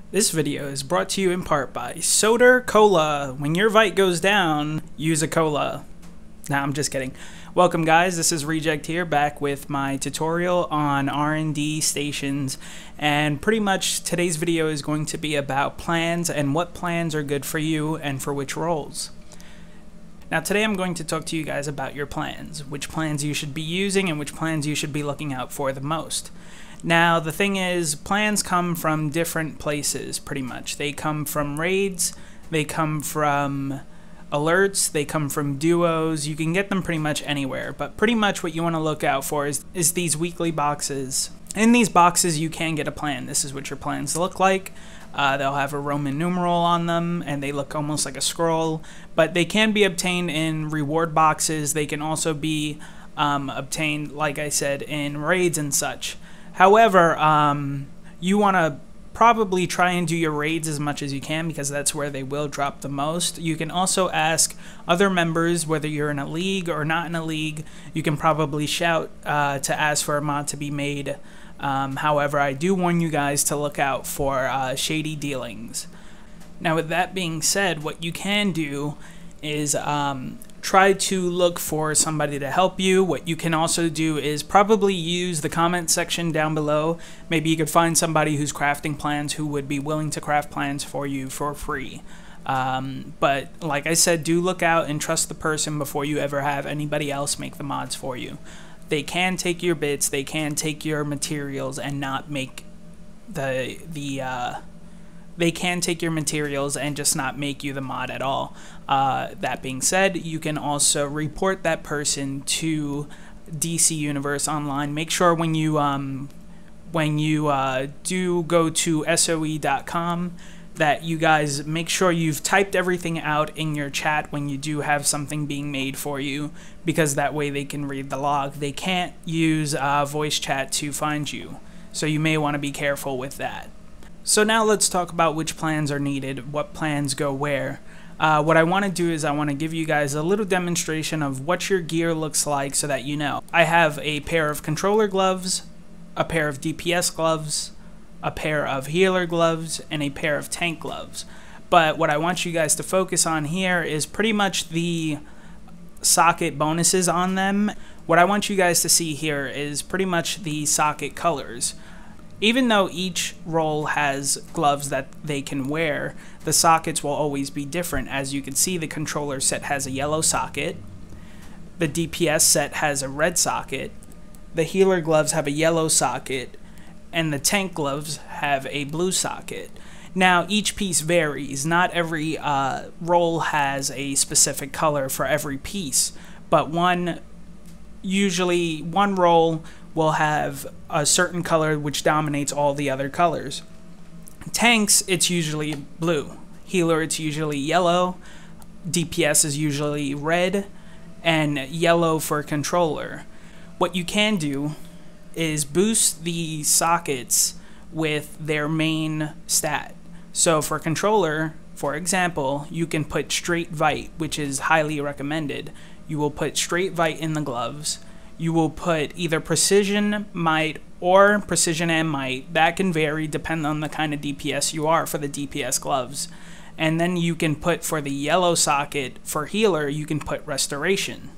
This video is brought to you in part by Soda Cola. When your Vite goes down, use a cola. Nah, I'm just kidding. Welcome guys, this is Reject here, back with my tutorial on R&D stations, and pretty much today's video is going to be about plans and what plans are good for you and for which roles. Now today I'm going to talk to you guys about your plans, which plans you should be using and which plans you should be looking out for the most. Now the thing is, plans come from different places pretty much. They come from raids, they come from alerts, they come from duos. You can get them pretty much anywhere, but pretty much what you want to look out for is these weekly boxes. In these boxes you can get a plan. This is what your plans look like. They'll have a Roman numeral on them and they look almost like a scroll, but they can be obtained in reward boxes. They can also be obtained, like I said, in raids and such. However, you want to probably try and do your raids as much as you can because that's where they will drop the most. You can also ask other members, whether you're in a league or not in a league. You can probably shout to ask for a mod to be made. However, I do warn you guys to look out for shady dealings. Now with that being said, what you can do is try to look for somebody to help you. What you can also do is probably use the comment section down below. Maybe you could find somebody who's crafting plans who would be willing to craft plans for you for free. But like I said, do look out and trust the person before you ever have anybody else make the mods for you. They can take your bits, they can take your materials and not make they can take your materials and just not make you the mod at all. That being said, you can also report that person to DC Universe Online. Make sure when you do go to SOE.com that you guys make sure you've typed everything out in your chat when you do have something being made for you, because that way they can read the log. They can't use voice chat to find you, so you may want to be careful with that. So now let's talk about which plans are needed, what plans go where. What I want to do is I want to give you guys a little demonstration of what your gear looks like so that you know. I have a pair of controller gloves, a pair of DPS gloves, a pair of healer gloves, and a pair of tank gloves. But what I want you guys to focus on here is pretty much the socket bonuses on them. What I want you guys to see here is pretty much the socket colors. Even though each role has gloves that they can wear, the sockets will always be different. As you can see, the controller set has a yellow socket, the DPS set has a red socket, the healer gloves have a yellow socket, and the tank gloves have a blue socket. Now each piece varies. Not every role has a specific color for every piece, but usually one role will have a certain color which dominates all the other colors. Tanks, it's usually blue. Healer, it's usually yellow. DPS is usually red, and yellow for controller. What you can do is boost the sockets with their main stat. So for controller, for example, you can put straight Vite, which is highly recommended. You will put straight Vite in the gloves. You will put either precision, might, or precision and might. That can vary depending on the kind of DPS you are for the DPS gloves. And then you can put, for the yellow socket for healer, you can put restoration.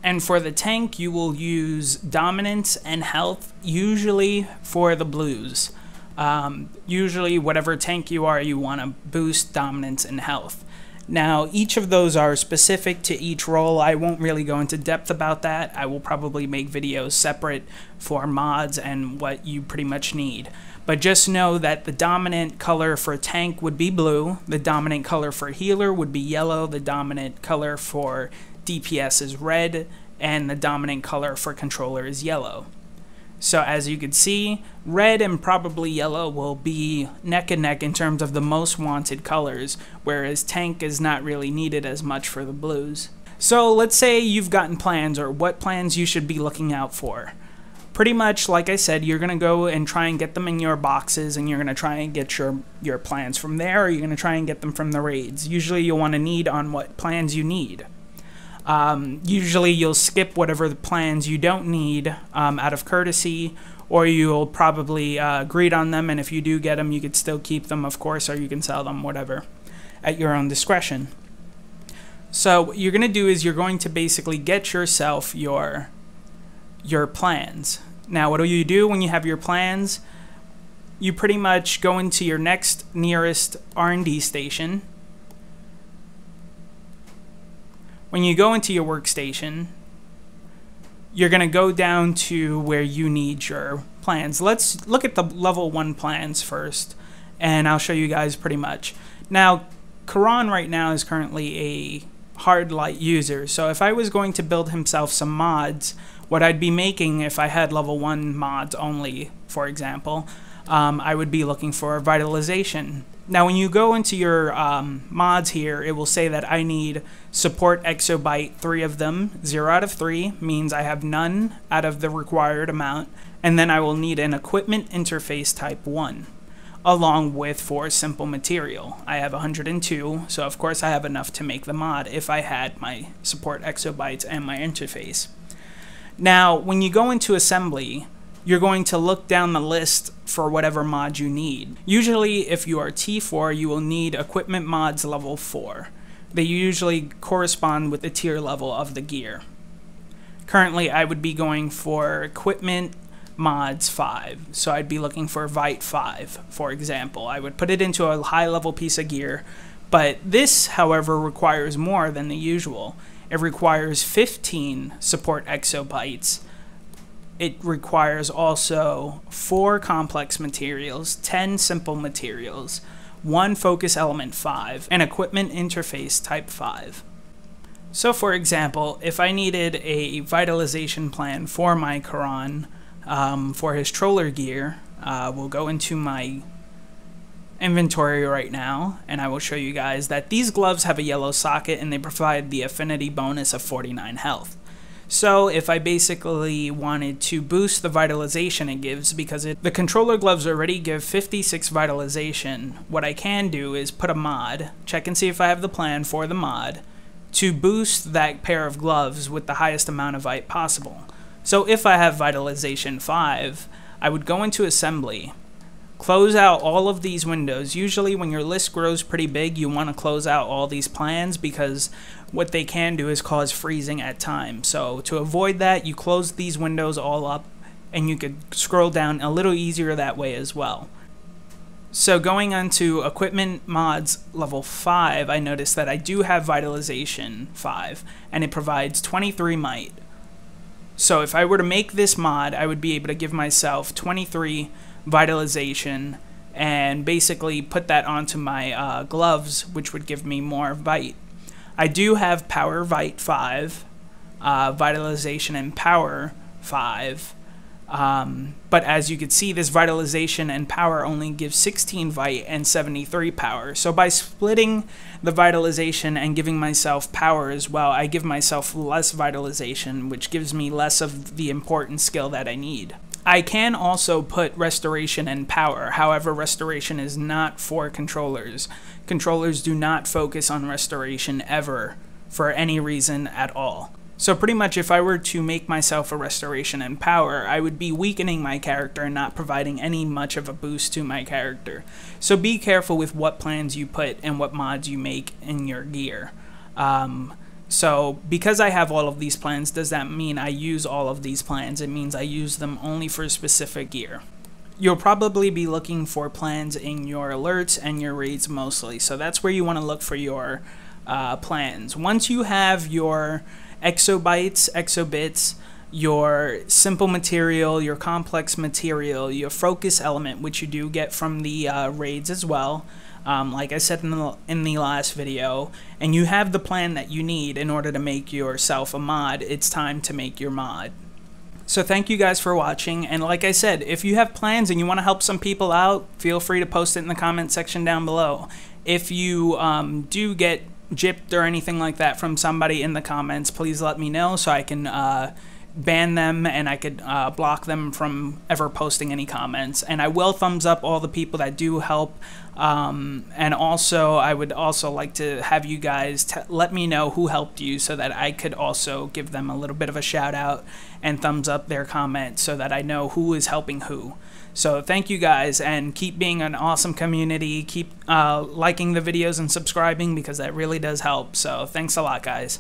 And for the tank, you will use dominance and health, usually for the blues. Usually whatever tank you are, you want to boost dominance and health. Now, each of those are specific to each role. I won't really go into depth about that. I will probably make videos separate for mods and what you pretty much need. But just know that the dominant color for tank would be blue, the dominant color for healer would be yellow, the dominant color for DPS is red, and the dominant color for controller is yellow. So as you can see, red and probably yellow will be neck and neck in terms of the most wanted colors, whereas tank is not really needed as much for the blues. So let's say you've gotten plans, or what plans you should be looking out for. Pretty much, like I said, you're going to go and try and get them in your boxes, and you're going to try and get your plans from there, or you're going to try and get them from the raids. Usually you'll want to need on what plans you need. Usually you'll skip whatever the plans you don't need out of courtesy, or you'll probably greed on them, and if you do get them, you could still keep them, of course, or you can sell them, whatever, at your own discretion. So what you're going to do is you're going to basically get yourself your plans. Now, what do you do when you have your plans? You pretty much go into your next nearest R&D station. When you go into your workstation, you're going to go down to where you need your plans. Let's look at the level 1 plans first, and I'll show you guys pretty much. Now, Karan right now is currently a hard light user, so if I was going to build himself some mods, what I'd be making if I had level 1 mods only, for example, I would be looking for vitalization. Now when you go into your mods here, it will say that I need support exobyte 3 of them. 0 out of 3 means I have none out of the required amount, and then I will need an equipment interface type 1 along with 4 simple material. I have 102, so of course I have enough to make the mod if I had my support exobytes and my interface. Now when you go into assembly, you're going to look down the list for whatever mod you need. Usually if you are T4, you will need equipment mods level 4. They usually correspond with the tier level of the gear. Currently I would be going for equipment mods 5, so I'd be looking for Vite 5, for example. I would put it into a high level piece of gear, but this, however, requires more than the usual. It requires 15 support exobytes. It requires also 4 complex materials, 10 simple materials, 1 focus element 5, and equipment interface type 5. So for example, if I needed a vitalization plan for my Karan, for his troller gear, we'll go into my inventory right now, and I will show you guys that these gloves have a yellow socket and they provide the affinity bonus of 49 health. So if I basically wanted to boost the vitalization it gives, because the controller gloves already give 56 vitalization, what I can do is put a mod, check and see if I have the plan for the mod, to boost that pair of gloves with the highest amount of vite possible. So if I have vitalization 5, I would go into assembly, close out all of these windows. Usually when your list grows pretty big, you want to close out all these plans because what they can do is cause freezing at times. So to avoid that, you close these windows all up and you could scroll down a little easier that way as well. So going on to equipment mods level 5, I noticed that I do have vitalization 5 and it provides 23 might. So if I were to make this mod, I would be able to give myself 23 vitalization and basically put that onto my gloves, which would give me more vite. I do have power vite 5, vitalization and power 5, but as you can see, this vitalization and power only gives 16 vite and 73 power. So by splitting the vitalization and giving myself power as well, I give myself less vitalization, which gives me less of the important skill that I need. I can also put restoration and power. However, restoration is not for controllers. Controllers do not focus on restoration ever for any reason at all. So pretty much if I were to make myself a restoration and power, I would be weakening my character and not providing any much of a boost to my character. So be careful with what plans you put and what mods you make in your gear. So because I have all of these plans, does that mean I use all of these plans? It means I use them only for specific gear. You'll probably be looking for plans in your alerts and your raids mostly. So that's where you want to look for your plans. Once you have your exobytes, exobits, your simple material, your complex material, your focus element, which you do get from the raids as well, like I said in the last video, and you have the plan that you need in order to make yourself a mod, it's time to make your mod. So thank you guys for watching, and like I said, if you have plans and you want to help some people out, feel free to post it in the comment section down below. If you do get gypped or anything like that from somebody in the comments, please let me know so I can ban them and I could block them from ever posting any comments. And I will thumbs up all the people that do help. And also, I would also like to have you guys let me know who helped you so that I could also give them a little bit of a shout out and thumbs up their comment so that I know who is helping who. So thank you guys, and keep being an awesome community. Keep liking the videos and subscribing, because that really does help. So thanks a lot, guys.